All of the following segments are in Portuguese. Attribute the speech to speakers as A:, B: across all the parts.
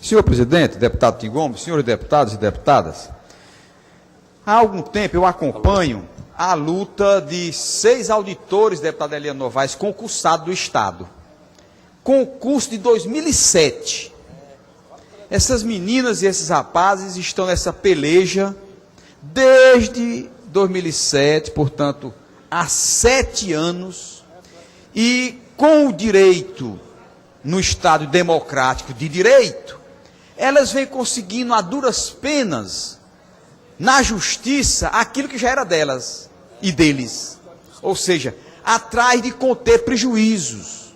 A: Senhor presidente, deputado Tim Gomes, senhores deputados e deputadas, há algum tempo eu acompanho a luta de 6 auditores, deputada Eliane Novaes, concursados do Estado. Concurso de 2007. Essas meninas e esses rapazes estão nessa peleja desde 2007, portanto, há 7 anos, e com o direito no Estado democrático de direito, elas vêm conseguindo a duras penas, na justiça, aquilo que já era delas e deles. Ou seja, atrás de conter prejuízos.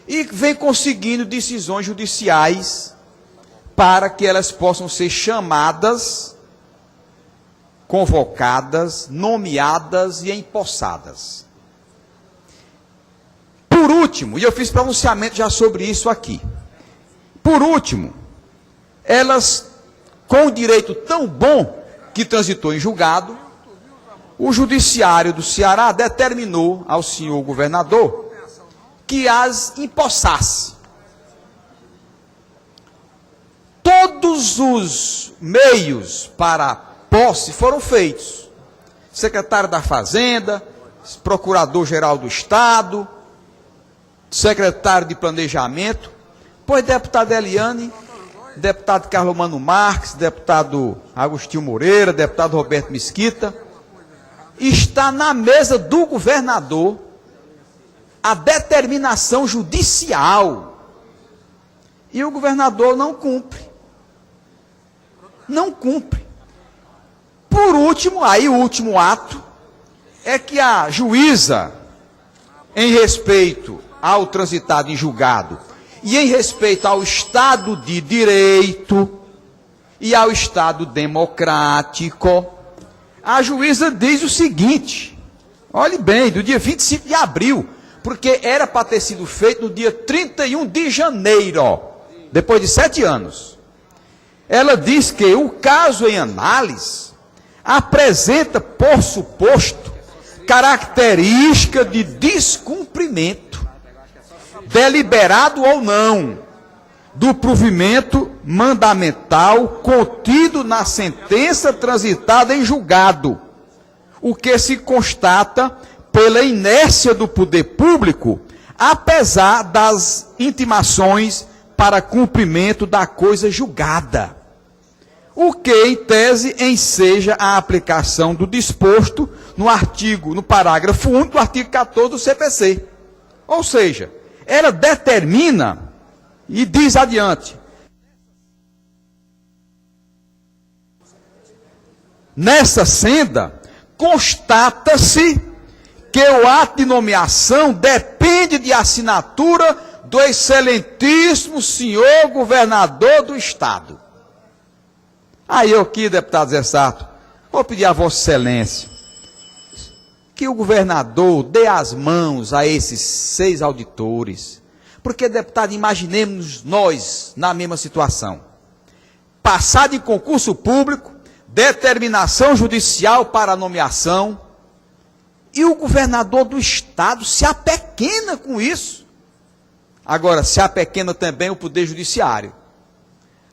A: E vem conseguindo decisões judiciais para que elas possam ser chamadas, convocadas, nomeadas e empossadas. Por último, e eu fiz pronunciamento já sobre isso aqui, por último, elas, com o direito tão bom que transitou em julgado, o judiciário do Ceará determinou ao senhor governador que as empossasse. Todos os meios para posse foram feitos. Secretário da Fazenda, Procurador-Geral do Estado, secretário de Planejamento, pois deputada Eliane, deputado Carlos Mano Marques, deputado Agostinho Moreira, deputado Roberto Mesquita, está na mesa do governador a determinação judicial. E o governador não cumpre. Não cumpre. Por último, aí o último ato, é que a juíza, em respeito ao transitado em julgado, e em respeito ao Estado de Direito e ao Estado democrático, a juíza diz o seguinte, olhe bem, do dia 25 de abril, porque era para ter sido feito no dia 31 de janeiro, depois de 7 anos. Ela diz que o caso em análise apresenta, por suposto, característica de descumprimento, deliberado ou não, do provimento mandamental contido na sentença transitada em julgado, o que se constata pela inércia do poder público, apesar das intimações para cumprimento da coisa julgada, o que, em tese, enseja a aplicação do disposto no parágrafo único do artigo 14 do CPC. Ou seja, ela determina e diz adiante: nessa senda, constata-se que o ato de nomeação depende de assinatura do excelentíssimo senhor governador do Estado. Aí eu aqui, deputado Zé Sarto, vou pedir a Vossa Excelência que o governador dê as mãos a esses 6 auditores, porque, deputado, imaginemos nós na mesma situação. Passado em concurso público, determinação judicial para a nomeação, e o governador do Estado se apequena com isso. Agora, se apequena também o Poder Judiciário,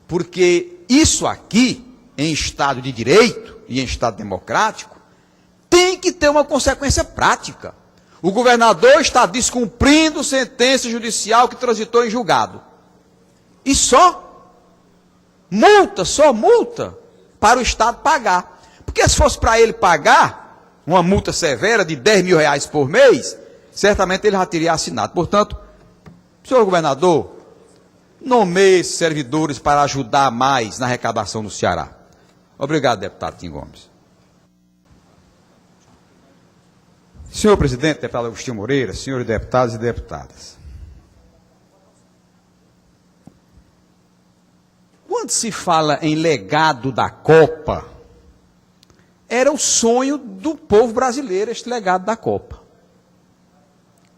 A: porque isso aqui, em Estado de Direito e em Estado democrático, tem que ter uma consequência prática. O governador está descumprindo sentença judicial que transitou em julgado. E só multa para o Estado pagar. Porque se fosse para ele pagar uma multa severa de R$10 mil por mês, certamente ele já teria assinado. Portanto, senhor governador, nomeie servidores para ajudar mais na arrecadação do Ceará. Obrigado, deputado Tim Gomes. Senhor presidente, deputado Agostinho Moreira, senhores deputados e deputadas. Quando se fala em legado da Copa, era o sonho do povo brasileiro este legado da Copa.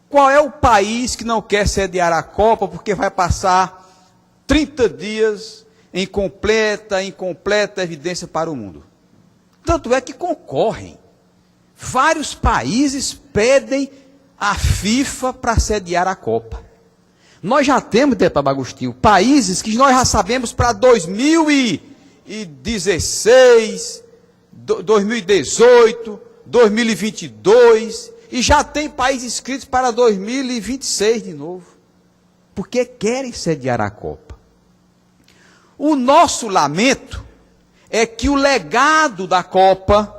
A: Qual é o país que não quer sediar a Copa porque vai passar 30 dias em completa evidência para o mundo? Tanto é que concorrem. Vários países pedem a FIFA para sediar a Copa. Nós já temos, deputado Agostinho, países que nós já sabemos para 2016, 2018, 2022, e já tem países inscritos para 2026 de novo, porque querem sediar a Copa. O nosso lamento é que o legado da Copa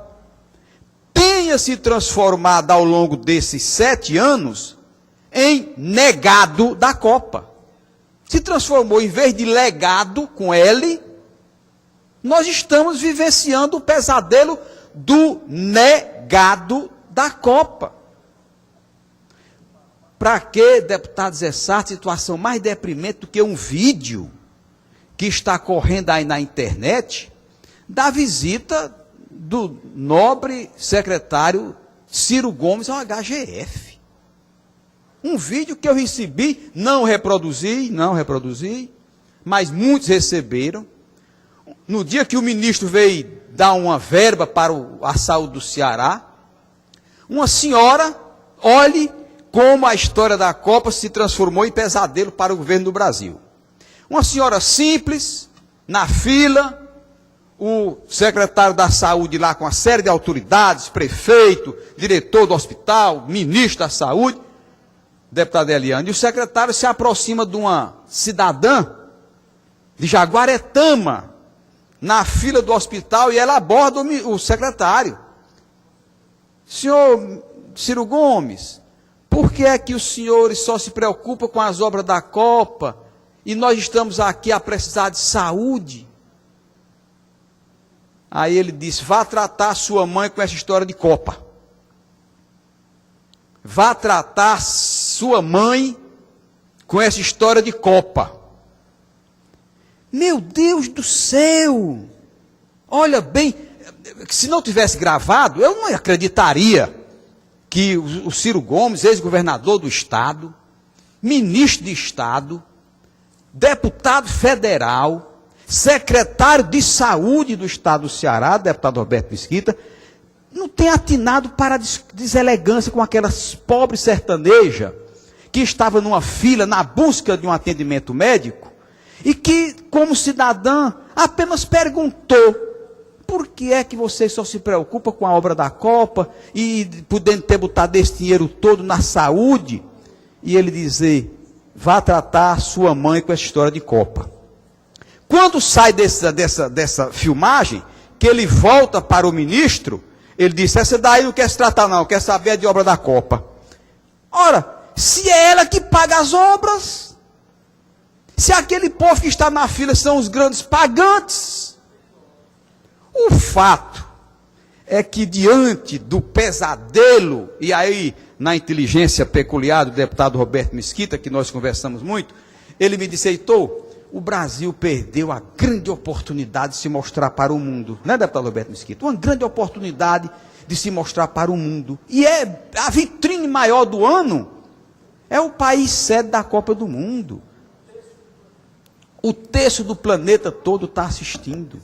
A: tenha se transformado ao longo desses 7 anos em negado da Copa. Se transformou, em vez de legado com L, nós estamos vivenciando o pesadelo do negado da Copa. Para que, deputado Zé Sarto, situação mais deprimente do que um vídeo que está correndo aí na internet da visita do nobre secretário Ciro Gomes ao HGF. Um vídeo que eu recebi, não reproduzi, mas muitos receberam. No dia que o ministro veio dar uma verba para a saúde do Ceará, uma senhora, olhe como a história da Copa se transformou em pesadelo para o governo do Brasil. Uma senhora simples, na fila, o secretário da saúde lá com uma série de autoridades, prefeito, diretor do hospital, ministro da saúde, deputado Eliane, e o secretário se aproxima de uma cidadã de Jaguaretama, na fila do hospital, e ela aborda o secretário. Senhor Ciro Gomes, por que é que os senhores só se preocupam com as obras da Copa e nós estamos aqui a precisar de saúde? Aí ele disse, vá tratar sua mãe com essa história de Copa. Vá tratar sua mãe com essa história de Copa. Meu Deus do céu! Olha bem, se não tivesse gravado, eu não acreditaria que o Ciro Gomes, ex-governador do Estado, ministro de Estado, deputado federal, secretário de saúde do Estado do Ceará, deputado Roberto Mesquita, não tem atinado para a deselegância com aquelas pobres sertanejas que estava numa fila na busca de um atendimento médico e que, como cidadã, apenas perguntou: por que é que você só se preocupa com a obra da Copa e podendo ter botado esse dinheiro todo na saúde? E ele dizer: vá tratar sua mãe com essa história de Copa. Quando sai dessa filmagem, que ele volta para o ministro, ele disse: essa daí não quer se tratar não, quer saber de obra da Copa. Ora, se é ela que paga as obras, se aquele povo que está na fila são os grandes pagantes, o fato é que diante do pesadelo, e aí na inteligência peculiar do deputado Roberto Mesquita, que nós conversamos muito, ele me disse: Heitor, o Brasil perdeu a grande oportunidade de se mostrar para o mundo, né, deputado Roberto Mesquita? Uma grande oportunidade de se mostrar para o mundo. E é a vitrine maior do ano, é o país sede da Copa do Mundo. O terço do planeta todo está assistindo.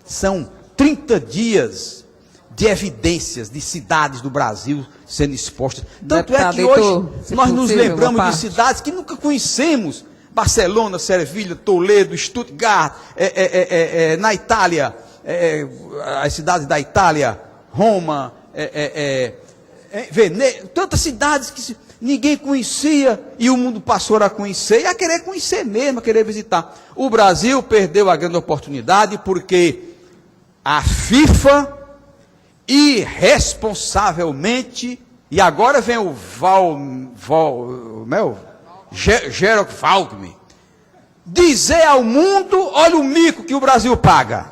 A: São 30 dias de evidências de cidades do Brasil sendo expostas. Tanto é que hoje nós nos lembramos de cidades que nunca conhecemos. Barcelona, Sevilha, Toledo, Stuttgart, na Itália, as cidades da Itália, Roma, Veneza, tantas cidades que ninguém conhecia e o mundo passou a conhecer e a querer conhecer mesmo, a querer visitar. O Brasil perdeu a grande oportunidade porque a FIFA irresponsavelmente, e agora vem o Gerald Falkme, dizer ao mundo: olha o mico que o Brasil paga,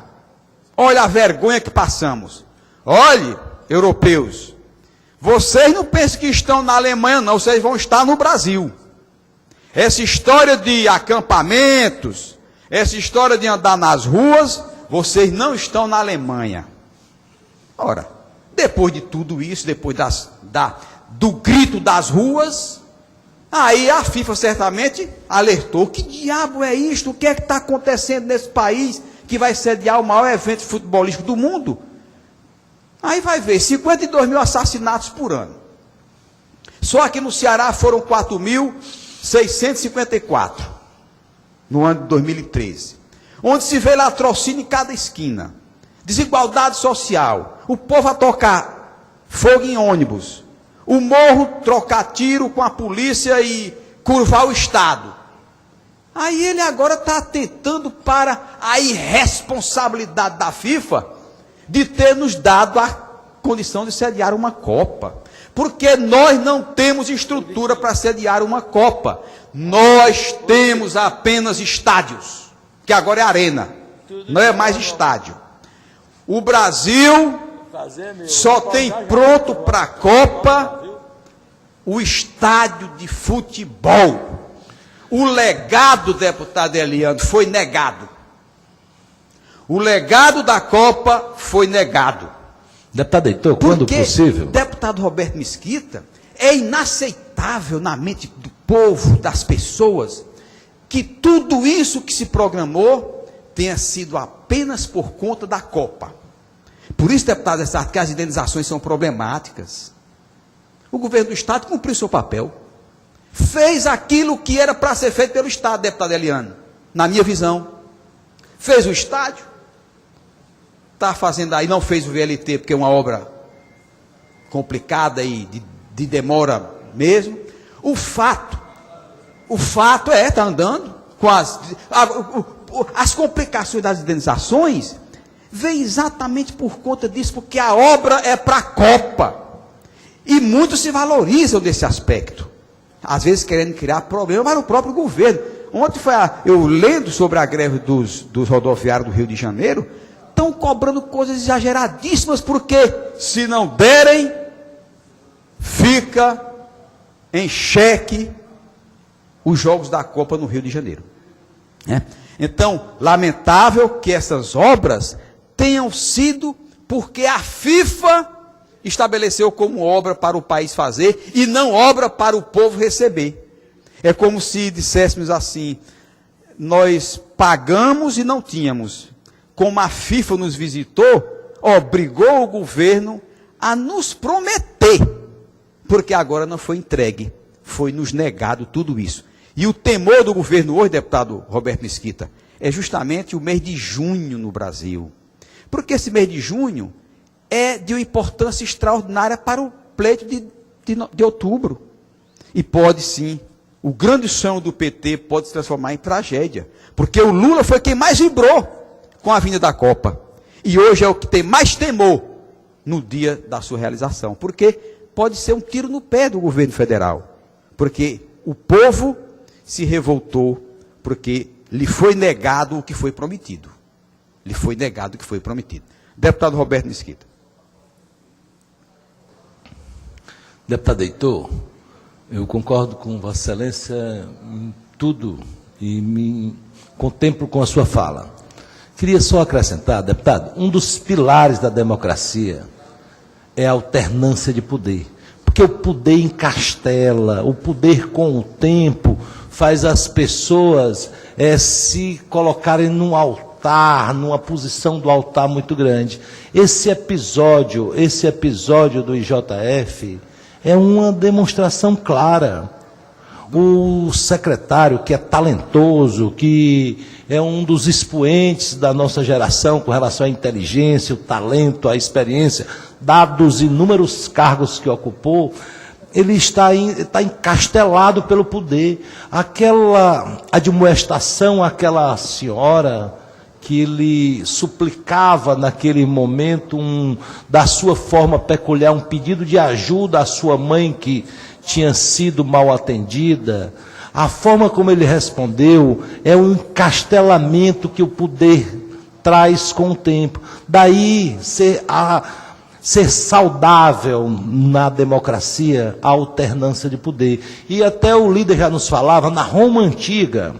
A: olha a vergonha que passamos. Olhe, europeus, vocês não pensam que estão na Alemanha não, vocês vão estar no Brasil. Essa história de acampamentos, essa história de andar nas ruas, vocês não estão na Alemanha. Ora, depois de tudo isso, depois do grito das ruas, aí a FIFA certamente alertou: que diabo é isto? O que é que está acontecendo nesse país que vai sediar o maior evento futebolístico do mundo? Aí vai ver, 52 mil assassinatos por ano. Só aqui no Ceará foram 4.000 654, no ano de 2013, onde se vê latrocínio em cada esquina, desigualdade social, o povo a tocar fogo em ônibus, o morro trocar tiro com a polícia e curvar o Estado. Aí ele agora está atentando para a irresponsabilidade da FIFA de ter nos dado a condição de sediar uma Copa. Porque nós não temos estrutura para sediar uma Copa. Nós temos apenas estádios, que agora é arena, não é mais estádio. O Brasil só tem pronto para a Copa o estádio de futebol. O legado, deputado Eliandro, foi negado. O legado da Copa foi negado.
B: Deputado Heitor, quando possível.
A: Deputado Roberto Mesquita, é inaceitável na mente do povo, das pessoas, que tudo isso que se programou tenha sido apenas por conta da Copa. Por isso, deputado, que as indenizações são problemáticas. O governo do Estado cumpriu seu papel. Fez aquilo que era para ser feito pelo Estado, deputado Eliano, na minha visão. Fez o estádio, está fazendo aí, não fez o VLT, porque é uma obra complicada e de demora mesmo. O fato está andando com as complicações das indenizações, vem exatamente por conta disso, porque a obra é para a Copa. E muitos se valorizam desse aspecto. Às vezes querendo criar problema para o próprio governo. Ontem eu lendo sobre a greve dos rodoviários do Rio de Janeiro, estão cobrando coisas exageradíssimas, porque se não derem, fica em xeque os jogos da Copa no Rio de Janeiro. Então, lamentável que essas obras tenham sido porque a FIFA estabeleceu como obra para o país fazer e não obra para o povo receber. É como se disséssemos assim: nós pagamos e não tínhamos. Como a FIFA nos visitou, obrigou o governo a nos prometer, porque agora não foi entregue, foi nos negado tudo isso. E o temor do governo hoje, deputado Roberto Mesquita, é justamente o mês de junho no Brasil. Porque esse mês de junho é de uma importância extraordinária para o pleito de outubro. E pode sim, o grande sonho do PT pode se transformar em tragédia. Porque o Lula foi quem mais vibrou com a vinda da Copa. E hoje é o que tem mais temor no dia da sua realização. Porque pode ser um tiro no pé do governo federal. Porque o povo se revoltou porque lhe foi negado o que foi prometido. Lhe foi negado o que foi prometido. Deputado Roberto Mesquita.
B: Deputado Heitor, eu concordo com Vossa Excelência em tudo e me contemplo com a sua fala. Queria só acrescentar, deputado, um dos pilares da democracia é a alternância de poder. Porque o poder encastela, o poder com o tempo faz as pessoas se colocarem num altar, numa posição do altar muito grande. Esse episódio do IJF é uma demonstração clara. O secretário, que é talentoso, que é um dos expoentes da nossa geração com relação à inteligência, o talento, a experiência, dados os inúmeros cargos que ocupou, ele está encastelado pelo poder. Aquela admoestação, aquela senhora que ele suplicava naquele momento, da sua forma peculiar, um pedido de ajuda à sua mãe que tinha sido mal atendida, a forma como ele respondeu é um encastelamento que o poder traz com o tempo. Daí ser saudável na democracia a alternância de poder. E até o líder já nos falava, na Roma antiga,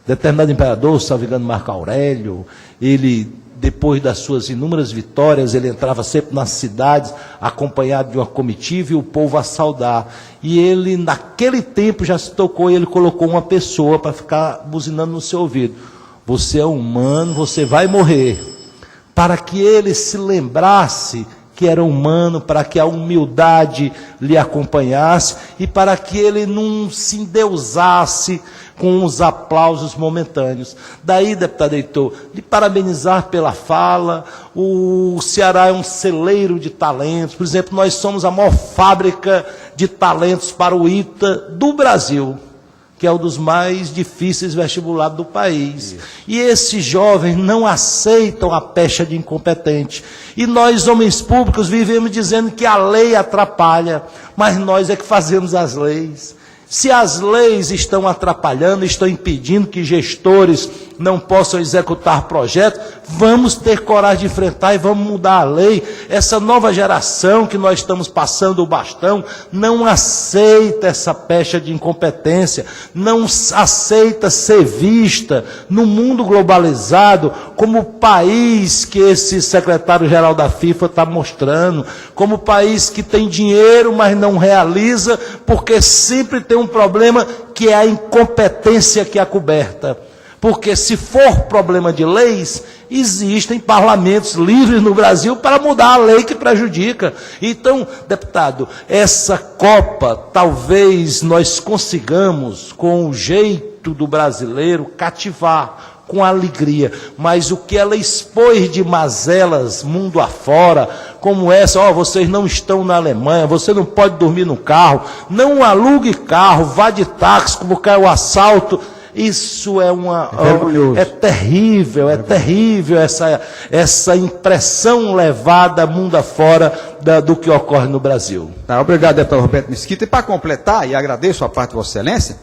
B: determinado imperador, salvo engano, Marco Aurélio, ele, depois das suas inúmeras vitórias, ele entrava sempre nas cidades, acompanhado de uma comitiva e o povo a saudar. E ele, naquele tempo, já se tocou e ele colocou uma pessoa para ficar buzinando no seu ouvido. Você é humano, você vai morrer. Para que ele se lembrasse que era humano, para que a humildade lhe acompanhasse e para que ele não se endeusasse com os aplausos momentâneos. Daí, deputado Heitor, lhe parabenizar pela fala. O Ceará é um celeiro de talentos. Por exemplo, nós somos a maior fábrica de talentos para o ITA do Brasil, que é um dos mais difíceis vestibulados do país. E esses jovens não aceitam a pecha de incompetente. E nós, homens públicos, vivemos dizendo que a lei atrapalha, mas nós é que fazemos as leis. Se as leis estão atrapalhando, estão impedindo que gestores não possam executar projetos, vamos ter coragem de enfrentar e vamos mudar a lei. Essa nova geração que nós estamos passando o bastão não aceita essa pecha de incompetência, não aceita ser vista no mundo globalizado como o país que esse secretário-geral da FIFA está mostrando, como o país que tem dinheiro, mas não realiza, porque sempre tem um problema que é a incompetência que é coberta. Porque se for problema de leis, existem parlamentos livres no Brasil para mudar a lei que prejudica. Então, deputado, essa Copa, talvez nós consigamos, com o jeito do brasileiro, cativar com alegria. Mas o que ela expôs de mazelas mundo afora, como essa, vocês não estão na Alemanha, você não pode dormir no carro, não alugue carro, vá de táxi, porque é o assalto. Isso é terrível, essa impressão levada mundo afora do que ocorre no Brasil.
A: Tá, obrigado, deputado Roberto Mesquita. E para completar, e agradeço a parte de Vossa Excelência,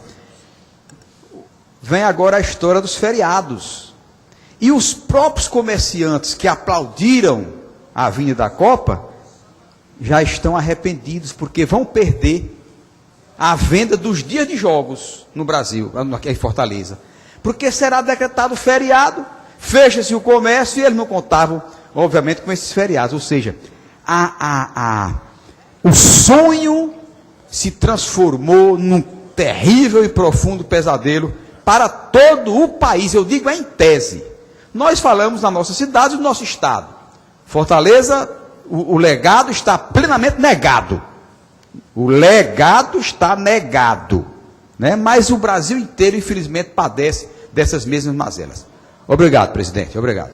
A: vem agora a história dos feriados. E os próprios comerciantes que aplaudiram a vinda da Copa já estão arrependidos, porque vão perder a venda dos dias de jogos no Brasil, aqui em Fortaleza. Porque será decretado feriado, fecha-se o comércio e eles não contavam, obviamente, com esses feriados. Ou seja, o sonho se transformou num terrível e profundo pesadelo para todo o país. Eu digo em tese. Nós falamos na nossa cidade e no nosso estado. Fortaleza, o legado está plenamente negado. O legado está negado, né? Mas o Brasil inteiro, infelizmente, padece dessas mesmas mazelas. Obrigado, presidente. Obrigado.